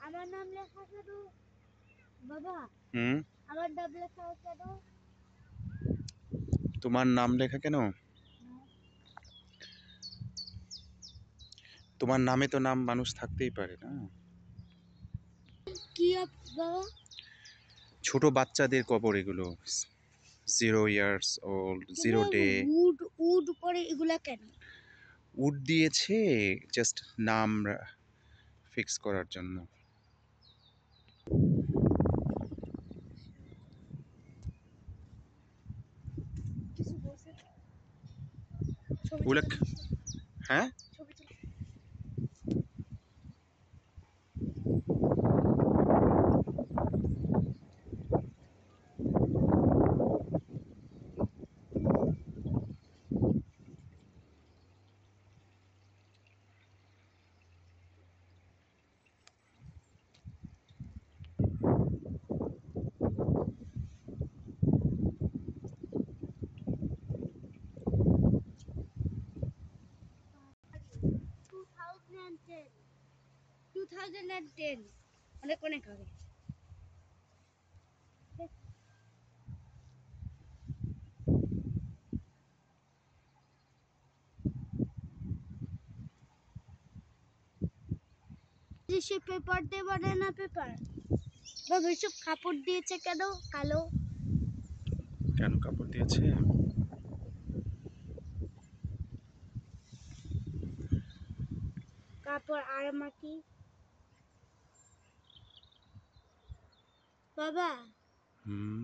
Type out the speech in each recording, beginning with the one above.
আমার নাম লেখা কেন বাবা? হুম, আমার নাম লেখা কেন? তোমার নাম লেখা কেন? তোমার নামে তো নাম মানুষ থাকতেই পারে না? কি বাবা? ছোট বাচ্চাদের কবর এগুলো। 0 years old, 0 day। উড উড করে এগুলা কেন? উড দিয়েছে জাস্ট নাম ফিক্স করার জন্য। কিছু বলছে? ছবি ওগুলা তুলে হ্যাঁ, ছবি তুলে 2010 2010 অনেক অনেক আগে। সে পেপার দিয়ে বানায় না পেপার। বাবা এসব কাপড় দিয়েছে কেন কালো? কেন কাপড় দিয়েছে? কাপড় আর মাটি। বাবা হুম,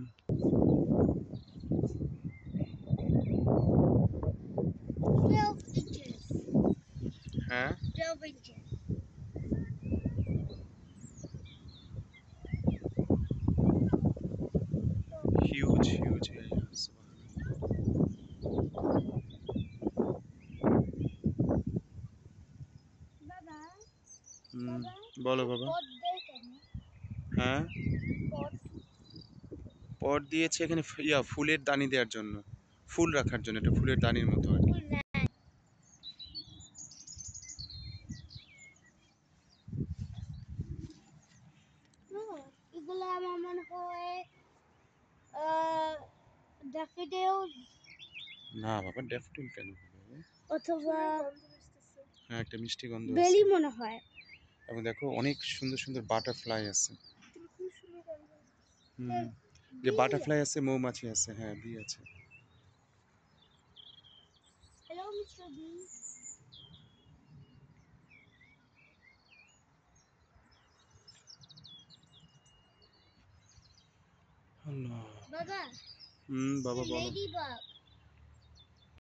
12 inches হ্যাঁ, 12 inches হিউজ হিউজ এরিয়াস। বাবা হুম, বাবা বলো বাবা। পথ দেয় কেন? হ্যাঁ, পথ পট দিয়েছে এখানে ফুলের দানি দেওয়ার জন্য, ফুল রাখার জন্য। এটা ফুলের দানির মতো আর কি। ফুল নাই। এগুলো আমার মনে হয় ড্যাফোডিলস না বাবা, ড্যাফোডিল কেন হবে? অথবা হ্যাঁ, একটা মিষ্টি গন্ধ আছে। বেলি মনে হয়। এবং দেখো অনেক সুন্দর সুন্দর বাটারফ্লাই আছে। হুম, যে বাটারফ্লাই আছে, মৌমাছি আছে, হ্যাঁ বি আছে। Hello mister B. আল্লাহ। বাবা হুম, বাবা বলো। Lady bug